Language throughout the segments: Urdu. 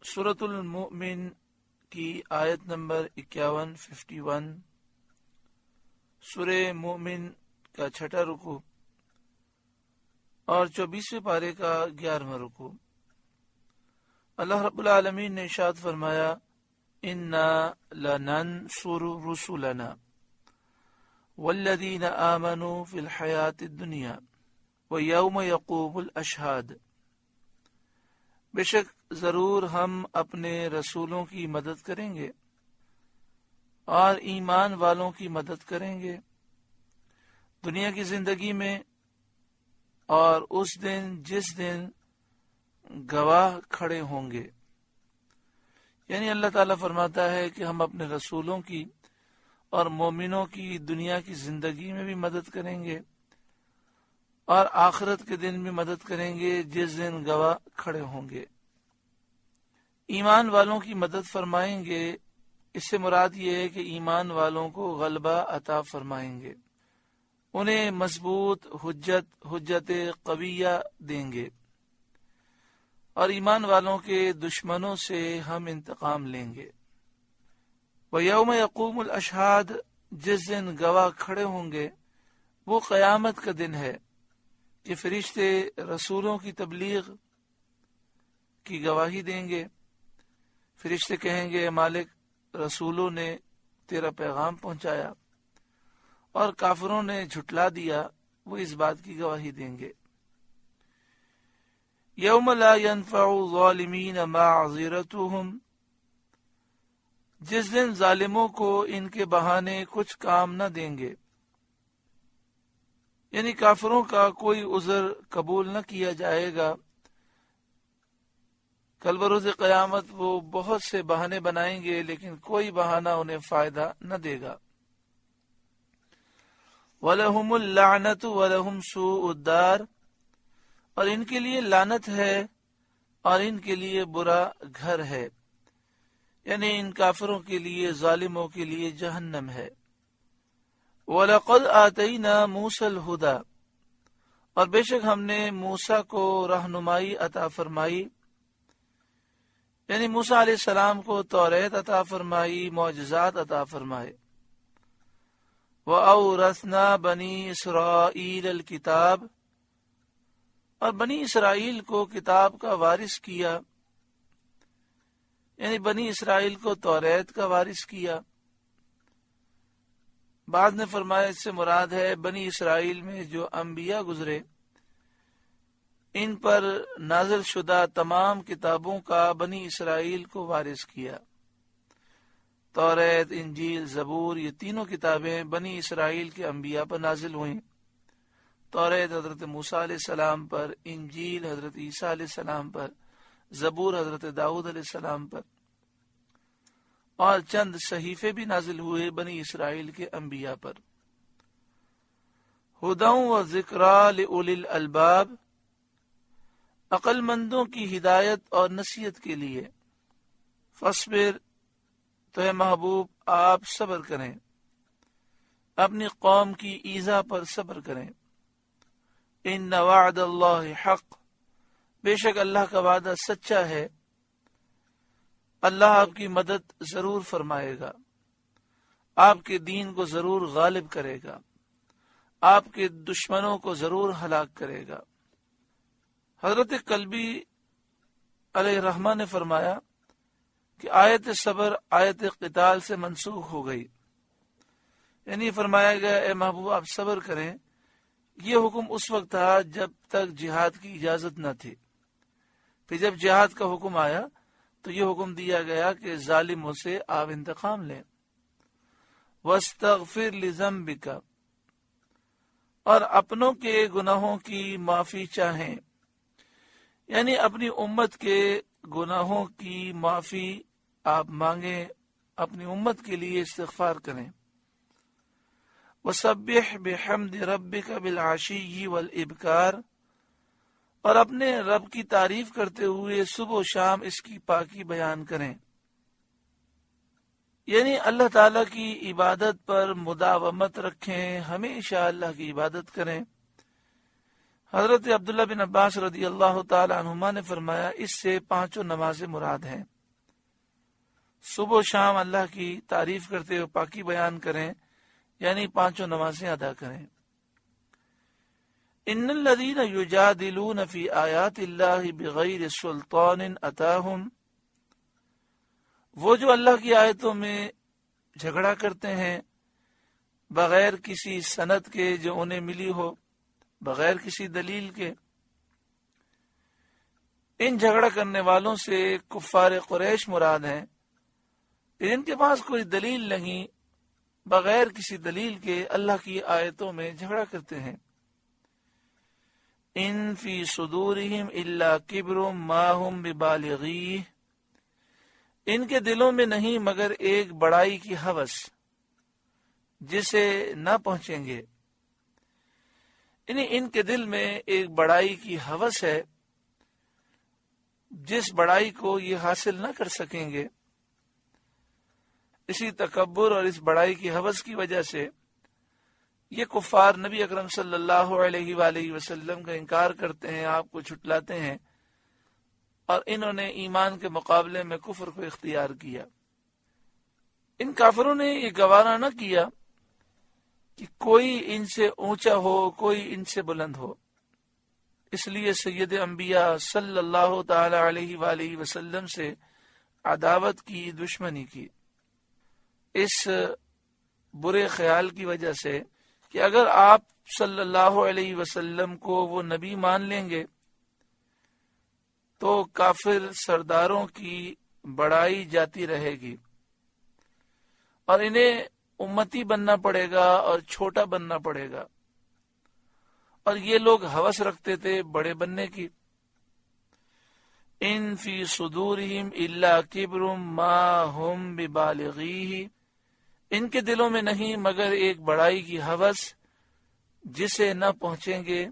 سورۃ المؤمن کی آیت نمبر 51 سورہ مومن کا چھٹا رکوع اور 24ویں پارے کا 11واں رکوع۔ اللہ رب العالمین نے ارشاد فرمایا انا لننصر رسلنا والذین آمنوا فی الحیاۃ الدنیا ویوم یقوم الاشہاد، بے شک ضرور ہم اپنے رسولوں کی مدد کریں گے اور ایمان والوں کی مدد کریں گے دنیا کی زندگی میں، اور اس دن جس دن گواہ کھڑے ہوں گے۔ یعنی اللہ تعالیٰ فرماتا ہے کہ ہم اپنے رسولوں کی اور مومنوں کی دنیا کی زندگی میں بھی مدد کریں گے اور آخرت کے دن بھی مدد کریں گے جس دن گواہ کھڑے ہوں گے۔ ایمان والوں کی مدد فرمائیں گے، اس سے مراد یہ ہے کہ ایمان والوں کو غلبہ عطا فرمائیں گے، انہیں مضبوط حجت قویہ دیں گے، اور ایمان والوں کے دشمنوں سے ہم انتقام لیں گے۔ وَيَوْمَ يَقُومُ الْأَشْهَادُ، جس دن گواہ کھڑے ہوں گے، وہ قیامت کا دن ہے کہ فرشتے رسولوں کی تبلیغ کی گواہی دیں گے۔ فرشتے کہیں گے مالک، رسولوں نے تیرا پیغام پہنچایا اور کافروں نے جھٹلا دیا، وہ اس بات کی گواہی دیں گے۔ یوم لا ينفع الظالمین معذرتهم، جس دن ظالموں کو ان کے بہانے کچھ کام نہ دیں گے، یعنی کافروں کا کوئی عذر قبول نہ کیا جائے گا۔ کل بروز قیامت وہ بہت سے بہانے بنائیں گے لیکن کوئی بہانہ انہیں فائدہ نہ دے گا۔ وَلَهُمُ اللَّعْنَةُ وَلَهُمْ سُوءُ الدَّارِ، اور ان کے لیے لعنت ہے اور ان کے لیے برا گھر ہے، یعنی ان کافروں کے لیے، ظالموں کے لیے جہنم ہے۔ وَلَقَدْ آتَيْنَا مُوسَى الْهُدَى، اور بے شک ہم نے موسیٰ کو رہنمائی عطا فرمائی، یعنی موسیٰ علیہ السلام کو توریت عطا فرمائی، معجزات عطا فرمائے۔ وَأَوْرَثْنَا بَنِي إِسْرَائِيلَ الْكِتَابَ، اور بنی اسرائیل کو کتاب کا وارث کیا، یعنی بنی اسرائیل کو توریت کا وارث کیا۔ بعض نے فرمایا اس سے مراد ہے بنی اسرائیل میں جو انبیاء گزرے، ان پر نازل شدہ تمام کتابوں کا بنی اسرائیل کو وارث کیا۔ توریت، انجیل، زبور، یہ تینوں کتابیں بنی اسرائیل کے انبیاء پر نازل ہوئیں۔ توریت حضرت موسیٰ علیہ السلام پر، انجیل حضرت عیسیٰ علیہ السلام پر، زبور حضرت داؤد علیہ السلام پر، اور چند صحیفے بھی نازل ہوئے بنی اسرائیل کے انبیاء پر۔ ہدی و ذکریٰ لأولی الالباب، عقل مندوں کی ہدایت اور نصیحت کے لیے۔ فاصبر، تو اے محبوب آپ صبر کریں، اپنی قوم کی ایذا پر صبر کریں۔ ان وعد اللہ حق، بے شک اللہ کا وعدہ سچا ہے، اللہ آپ کی مدد ضرور فرمائے گا، آپ کے دین کو ضرور غالب کرے گا، آپ کے دشمنوں کو ضرور ہلاک کرے گا۔ حضرت قلبی علیہ الرحمہ نے فرمایا کہ آیت صبر آیت قتال سے منسوخ ہو گئی، یعنی فرمایا گیا اے محبوب آپ صبر کریں۔ یہ حکم اس وقت تھا جب تک جہاد کی اجازت نہ تھی، پھر جب جہاد کا حکم آیا تو یہ حکم دیا گیا کہ ظالموں سے آپ انتقام لیں۔ وَاسْتَغْفِرْ لِذَنبِكَ، اور اپنوں کے گناہوں کی معافی چاہیں، یعنی اپنی امت کے گناہوں کی معافی آپ مانگیں، اپنی امت کے لیے استغفار کریں۔ وَسَبِّحْ بِحَمْدِ رَبِّكَ بِالْعَشِيِّ وَالْإِبْكَارِ، اور اپنے رب کی تعریف کرتے ہوئے صبح و شام اس کی پاکی بیان کریں، یعنی اللہ تعالیٰ کی عبادت پر مداومت رکھیں، ہمیشہ اللہ کی عبادت کریں۔ حضرت عبداللہ بن عباس رضی اللہ تعالی عنہما نے فرمایا اس سے 5 نمازیں مراد ہیں۔ صبح و شام اللہ کی تعریف کرتے ہوئے پاکی بیان کریں، یعنی 5 نمازیں ادا کریں۔ ان الذین یجادلون فی آیات اللہ بغیر سلطان اتاہم، وہ جو اللہ کی آیتوں میں جھگڑا کرتے ہیں بغیر کسی سند کے جو انہیں ملی ہو، بغیر کسی دلیل کے، ان جھگڑا کرنے والوں سے کفار قریش مراد ہیں، ان کے پاس کوئی دلیل نہیں، بغیر کسی دلیل کے اللہ کی آیتوں میں جھگڑا کرتے ہیں۔ ان فی صدورہم الا کبر ما ہم ببالغیہ، ان کے دلوں میں نہیں مگر ایک بڑائی کی ہوس جسے نہ پہنچیں گے، یعنی ان کے دل میں ایک بڑائی کی ہوس ہے جس بڑائی کو یہ حاصل نہ کر سکیں گے۔ اسی تکبر اور اس بڑائی کی ہوس کی وجہ سے یہ کفار نبی اکرم صلی اللہ علیہ وآلہ وسلم کا انکار کرتے ہیں، آپ کو جھٹلاتے ہیں، اور انہوں نے ایمان کے مقابلے میں کفر کو اختیار کیا۔ ان کافروں نے یہ گوارا نہ کیا کہ کوئی ان سے اونچا ہو، کوئی ان سے بلند ہو، اس لیے سید انبیاء صلی اللہ تعالی علیہ وآلہ وسلم سے عداوت کی، دشمنی کی، اس برے خیال کی وجہ سے کہ اگر آپ صلی اللہ علیہ وسلم کو وہ نبی مان لیں گے تو کافر سرداروں کی بڑائی جاتی رہے گی اور انہیں امتی بننا پڑے گا اور چھوٹا بننا پڑے گا، اور یہ لوگ ہوس رکھتے تھے بڑے بننے کی۔ ان فی صدورہم الا کبر ما ہم ببالغیہ، ان کے دلوں میں نہیں مگر ایک بڑائی کی ہوس جسے نہ پہنچیں گے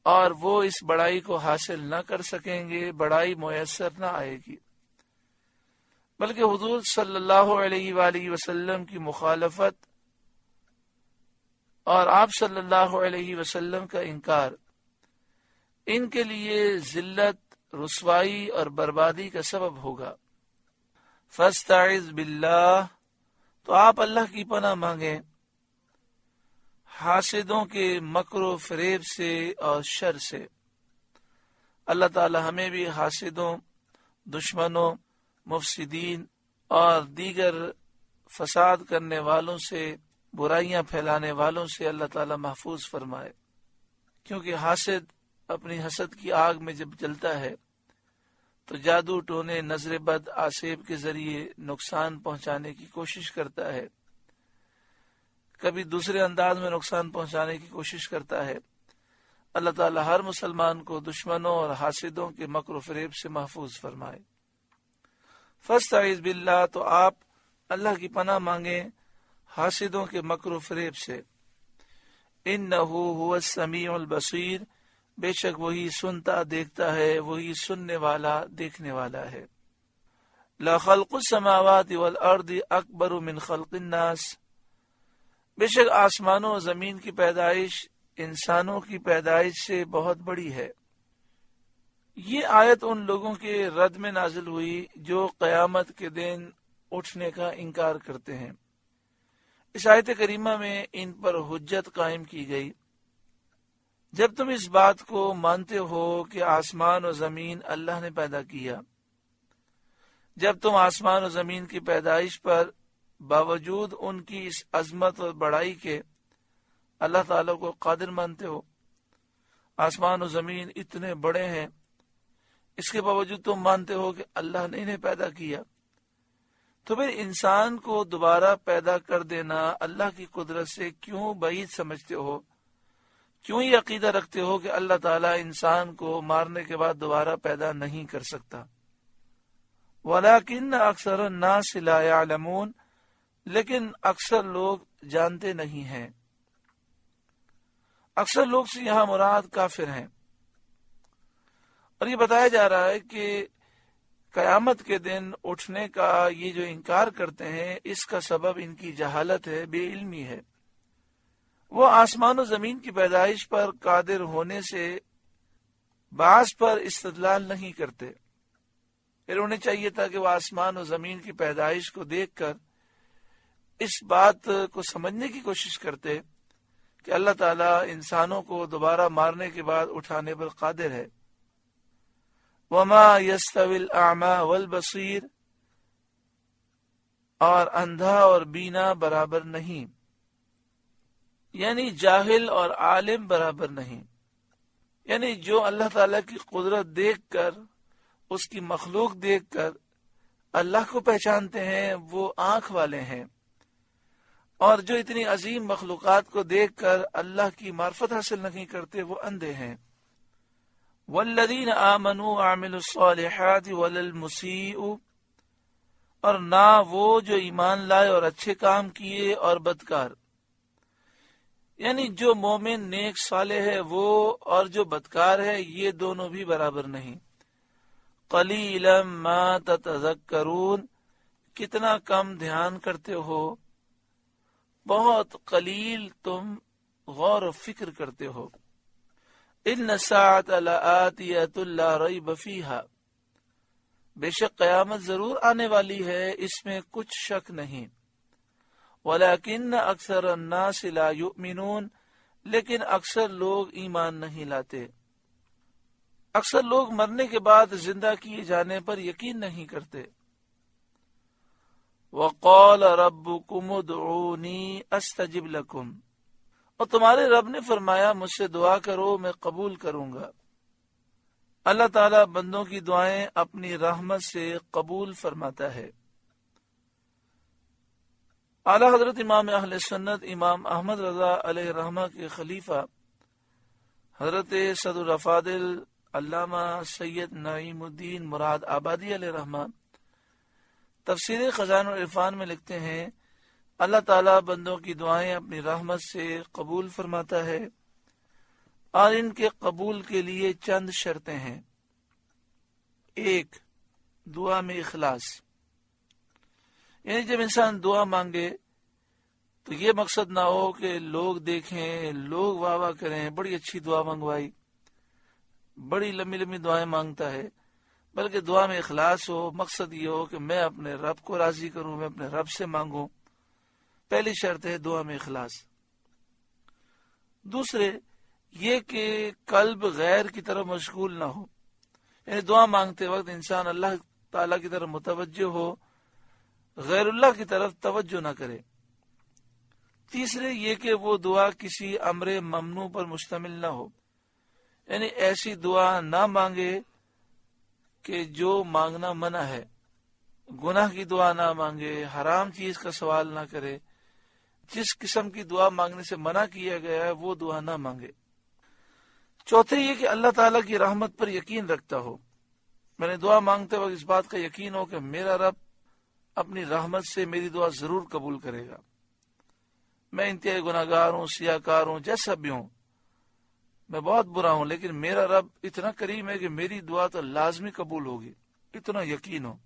اور وہ اس بڑائی کو حاصل نہ کر سکیں گے، بڑائی میسر نہ آئے گی، بلکہ حضور صلی اللہ علیہ وآلہ وسلم کی مخالفت اور آپ صلی اللہ علیہ وسلم کا انکار ان کے لیے ذلت، رسوائی اور بربادی کا سبب ہوگا۔ فاستعذ باللہ، تو آپ اللہ کی پناہ مانگیں حاسدوں کے مکر و فریب سے اور شر سے۔ اللہ تعالی ہمیں بھی حاسدوں، دشمنوں، مفسدین اور دیگر فساد کرنے والوں سے، برائیاں پھیلانے والوں سے اللہ تعالی محفوظ فرمائے، کیونکہ حاسد اپنی حسد کی آگ میں جب جلتا ہے تو جادو ٹونے، نظر بد، آسیب کے ذریعے نقصان پہنچانے کی کوشش کرتا ہے، کبھی دوسرے انداز میں نقصان پہنچانے کی کوشش کرتا ہے۔ اللہ تعالی ہر مسلمان کو دشمنوں اور حاسدوں کے مکر و فریب سے محفوظ فرمائے۔ فاستعذ باللہ، تو آپ اللہ کی پناہ مانگیں حاسدوں کے مکر و فریب سے۔ انہ هو السمیع البصیر، بے شک وہی سنتا دیکھتا ہے، وہی سننے والا دیکھنے والا ہے۔ لخلق السماوات والارض اکبر من خلق الناس، بے شک آسمانوں و زمین کی پیدائش انسانوں کی پیدائش سے بہت بڑی ہے۔ یہ آیت ان لوگوں کے رد میں نازل ہوئی جو قیامت کے دن اٹھنے کا انکار کرتے ہیں۔ اس آیت کریمہ میں ان پر حجت قائم کی گئی۔ جب تم اس بات کو مانتے ہو کہ آسمان و زمین اللہ نے پیدا کیا، جب تم آسمان و زمین کی پیدائش پر باوجود ان کی اس عظمت اور بڑائی کے اللہ تعالیٰ کو قادر مانتے ہو، آسمان و زمین اتنے بڑے ہیں، اس کے باوجود تم مانتے ہو کہ اللہ نے انہیں پیدا کیا، تو پھر انسان کو دوبارہ پیدا کر دینا اللہ کی قدرت سے کیوں بعید سمجھتے ہو؟ کیوں یہ عقیدہ رکھتے ہو کہ اللہ تعالیٰ انسان کو مارنے کے بعد دوبارہ پیدا نہیں کر سکتا؟ وَلَكِنَّ أَكْثَرَ النَّاسِ لَا يَعْلَمُونَ، لیکن اکثر لوگ جانتے نہیں ہیں۔ اکثر لوگ سے یہاں مراد کافر ہیں، اور یہ بتایا جا رہا ہے کہ قیامت کے دن اٹھنے کا یہ جو انکار کرتے ہیں، اس کا سبب ان کی جہالت ہے، بے علمی ہے۔ وہ آسمان و زمین کی پیدائش پر قادر ہونے سے بعض پر استدلال نہیں کرتے، پھر انہیں چاہیے تھا کہ وہ آسمان و زمین کی پیدائش کو دیکھ کر اس بات کو سمجھنے کی کوشش کرتے کہ اللہ تعالیٰ انسانوں کو دوبارہ مارنے کے بعد اٹھانے پر قادر ہے. وما یستوی الاعمی والبصیر، اور اندھا اور بینا برابر نہیں، یعنی جاہل اور عالم برابر نہیں. یعنی جو اللہ تعالیٰ کی قدرت دیکھ کر، اس کی مخلوق دیکھ کر اللہ کو پہچانتے ہیں وہ آنکھ والے ہیں، اور جو اتنی عظیم مخلوقات کو دیکھ کر اللہ کی معرفت حاصل نہیں کرتے وہ اندھے ہیں. والذین آمنوا وعملوا الصالحات ولا المسیء، اور نہ وہ جو ایمان لائے اور اچھے کام کیے اور بدکار، یعنی جو مومن نیک صالح ہے وہ اور جو بدکار ہے یہ دونوں بھی برابر نہیں. قلیلا ما تتذکرون، کتنا کم دھیان کرتے ہو، بہت قلیل تم غور و فکر کرتے ہو. ان الساعة لآتیۃ لا ریب فیہا، بے شک قیامت ضرور آنے والی ہے، اس میں کچھ شک نہیں. ولیکن اکثر الناس لا یؤمنون، لیکن اکثر لوگ ایمان نہیں لاتے. اکثر لوگ مرنے کے بعد زندہ کیے جانے پر یقین نہیں کرتے. وقال ربکم ادعونی استجب لکم، اور تمہارے رب نے فرمایا مجھ سے دعا کرو میں قبول کروں گا. اللہ تعالیٰ بندوں کی دعائیں اپنی رحمت سے قبول فرماتا ہے. اعلیٰ حضرت امام اہل سنت امام احمد رضا علیہ رحمہ کے خلیفہ حضرت صدر الافاضل علامہ سید نعیم الدین مراد آبادی علیہ رحمہ تفسیر خزائن العرفان میں لکھتے ہیں اللہ تعالیٰ بندوں کی دعائیں اپنی رحمت سے قبول فرماتا ہے، اور ان کے قبول کے لیے چند شرطیں ہیں. ایک، دعا میں اخلاص، یعنی جب انسان دعا مانگے تو یہ مقصد نہ ہو کہ لوگ دیکھیں، لوگ واہ واہ کریں، بڑی اچھی دعا منگوائی، بڑی لمبی لمبی دعائیں مانگتا ہے، بلکہ دعا میں اخلاص ہو. مقصد یہ ہو کہ میں اپنے رب کو راضی کروں، میں اپنے رب سے مانگوں. پہلی شرط ہے دعا میں اخلاص. دوسرے یہ کہ قلب غیر کی طرف مشغول نہ ہو، یعنی دعا مانگتے وقت انسان اللہ تعالیٰ کی طرف متوجہ ہو، غیر اللہ کی طرف توجہ نہ کرے. تیسرے یہ کہ وہ دعا کسی امر ممنوع پر مشتمل نہ ہو، یعنی ایسی دعا نہ مانگے کہ جو مانگنا منع ہے، گناہ کی دعا نہ مانگے، حرام چیز کا سوال نہ کرے. جس قسم کی دعا مانگنے سے منع کیا گیا ہے وہ دعا نہ مانگے. چوتھے یہ کہ اللہ تعالیٰ کی رحمت پر یقین رکھتا ہو، میں نے دعا مانگتے وقت اس بات کا یقین ہو کہ میرا رب اپنی رحمت سے میری دعا ضرور قبول کرے گا. میں انتہائی گناہگار ہوں، سیاہکار ہوں، جیسا بھی ہوں، میں بہت برا ہوں، لیکن میرا رب اتنا کریم ہے کہ میری دعا تو لازمی قبول ہوگی، اتنا یقین ہو.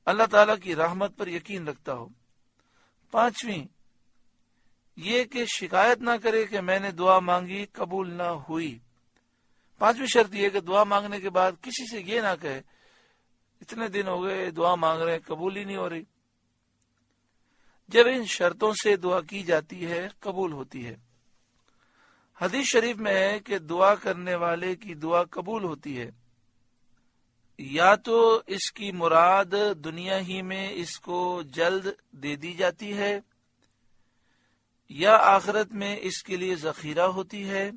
اللہ تعالیٰ کی رحمت پر یقین رکھتا ہو. پانچویں یہ کہ شکایت نہ کرے کہ میں نے دعا مانگی قبول نہ ہوئی. پانچویں شرط یہ کہ دعا مانگنے کے بعد کسی سے یہ نہ کہے اتنے دن ہو گئے دعا مانگ رہے ہیں قبول ہی نہیں ہو رہی. جب ان شرطوں سے دعا کی جاتی ہے قبول ہوتی ہے. حدیث شریف میں ہے کہ دعا کرنے والے کی دعا قبول ہوتی ہے، یا تو اس کی مراد دنیا ہی میں اس کو جلد دے دی جاتی ہے، یا آخرت میں اس کے لیے ذخیرہ ہوتی ہے،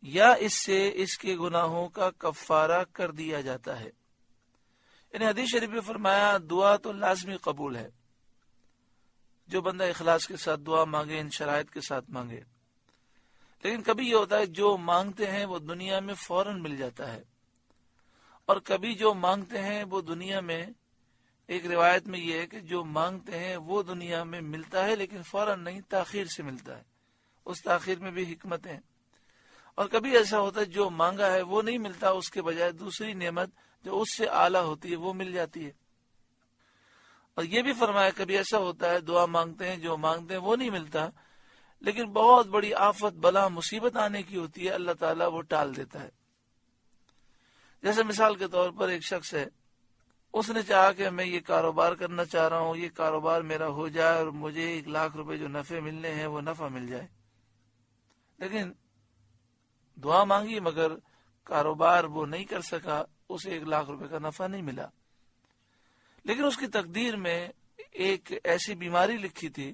یا اس سے اس کے گناہوں کا کفارہ کر دیا جاتا ہے. یعنی حدیث شریف میں فرمایا دعا تو لازمی قبول ہے، جو بندہ اخلاص کے ساتھ دعا مانگے، ان شرائط کے ساتھ مانگے. لیکن کبھی یہ ہوتا ہے جو مانگتے ہیں وہ دنیا میں فوراً مل جاتا ہے، اور کبھی جو مانگتے ہیں وہ دنیا میں، ایک روایت میں یہ ہے کہ جو مانگتے ہیں وہ دنیا میں ملتا ہے لیکن فوراً نہیں، تاخیر سے ملتا ہے. اس تاخیر میں بھی حکمت ہے. اور کبھی ایسا ہوتا ہے جو مانگا ہے وہ نہیں ملتا، اس کے بجائے دوسری نعمت جو اس سے اعلیٰ ہوتی ہے وہ مل جاتی ہے. اور یہ بھی فرمایا کبھی ایسا ہوتا ہے دعا مانگتے ہیں، جو مانگتے ہیں وہ نہیں ملتا، لیکن بہت بڑی آفت بلا مصیبت آنے کی ہوتی ہے، اللہ تعالیٰ وہ ٹال دیتا ہے. جیسے مثال کے طور پر ایک شخص ہے، اس نے چاہا کہ میں یہ کاروبار کرنا چاہ رہا ہوں، یہ کاروبار میرا ہو جائے اور مجھے 1,00,000 روپے جو نفع ملنے ہیں وہ نفع مل جائے، لیکن دعا مانگی مگر کاروبار وہ نہیں کر سکا، اسے 1,00,000 روپے کا نفع نہیں ملا۔ لیکن اس کی تقدیر میں ایک ایسی بیماری لکھی تھی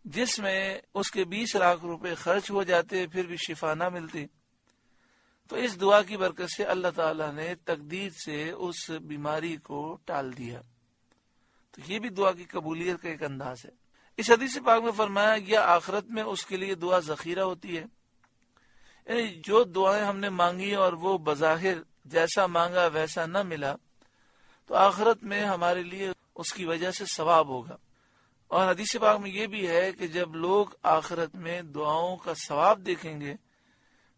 جس میں اس کے 20,00,000 روپے خرچ ہو جاتے پھر بھی شفا نہ ملتی۔ تو اس دعا کی برکت سے اللہ تعالیٰ نے تقدیر سے اس بیماری کو ٹال دیا۔ تو یہ بھی دعا کی قبولیت کا ایک انداز ہے۔ اس حدیث پاک میں فرمایا گیا آخرت میں اس کے لیے دعا ذخیرہ ہوتی ہے، یعنی جو دعائیں ہم نے مانگی اور وہ بظاہر جیسا مانگا ویسا نہ ملا تو آخرت میں ہمارے لیے اس کی وجہ سے ثواب ہوگا۔ اور حدیث پاک میں یہ بھی ہے کہ جب لوگ آخرت میں دعاؤں کا ثواب دیکھیں گے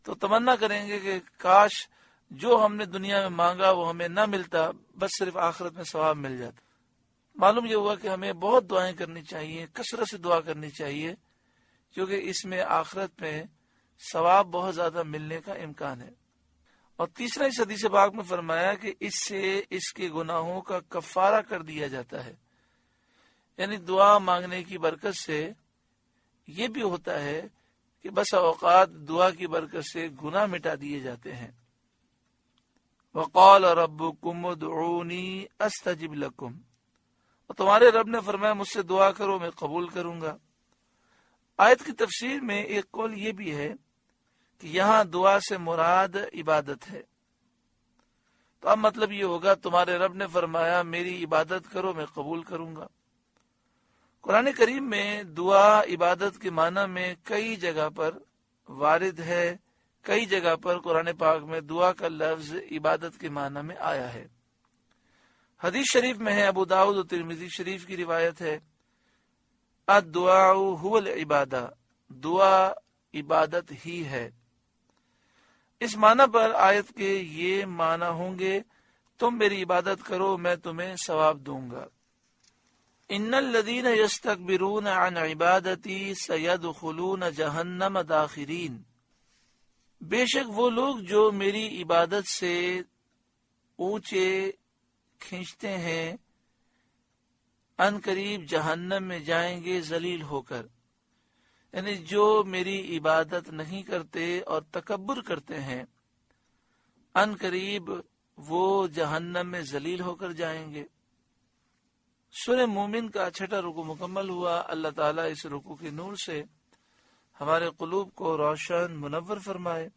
تو تمنا کریں گے کہ کاش جو ہم نے دنیا میں مانگا وہ ہمیں نہ ملتا، بس صرف آخرت میں ثواب مل جاتا۔ معلوم یہ ہوا کہ ہمیں بہت دعائیں کرنی چاہیے، کثرت سے دعا کرنی چاہیے، کیونکہ اس میں آخرت میں ثواب بہت زیادہ ملنے کا امکان ہے۔ اور تیسرا اس حدیث پاک میں فرمایا کہ اس سے اس کے گناہوں کا کفارہ کر دیا جاتا ہے، یعنی دعا مانگنے کی برکت سے یہ بھی ہوتا ہے کہ بس اوقات دعا کی برکت سے گناہ مٹا دیے جاتے ہیں۔ وقال ربکم ادعونی استجب لکم، اور تمہارے رب نے فرمایا مجھ سے دعا کرو میں قبول کروں گا۔ آیت کی تفسیر میں ایک قول یہ بھی ہے کہ یہاں دعا سے مراد عبادت ہے، تو اب مطلب یہ ہوگا تمہارے رب نے فرمایا میری عبادت کرو میں قبول کروں گا۔ قرآن کریم میں دعا عبادت کے معنی میں کئی جگہ پر وارد ہے، کئی جگہ پر قرآن پاک میں دعا کا لفظ عبادت کے معنی میں آیا ہے۔ حدیث شریف میں ہے، ابو داؤد و ترمذی شریف کی روایت ہے، الدعاء هو العبادہ، دعا عبادت ہی ہے۔ اس معنی پر آیت کے یہ معنی ہوں گے تم میری عبادت کرو میں تمہیں ثواب دوں گا۔ ان الذین یستکبرون عن عبادتی سیدخلون جہنم داخرین، بے شک وہ لوگ جو میری عبادت سے اونچے کھینچتے ہیں ان قریب جہنم میں جائیں گے ذلیل ہو کر، یعنی جو میری عبادت نہیں کرتے اور تکبر کرتے ہیں ان قریب وہ جہنم میں ذلیل ہو کر جائیں گے۔ سورہ مومن کا 6واں رکوع مکمل ہوا۔ اللہ تعالیٰ اس رکوع کے نور سے ہمارے قلوب کو روشن منور فرمائے۔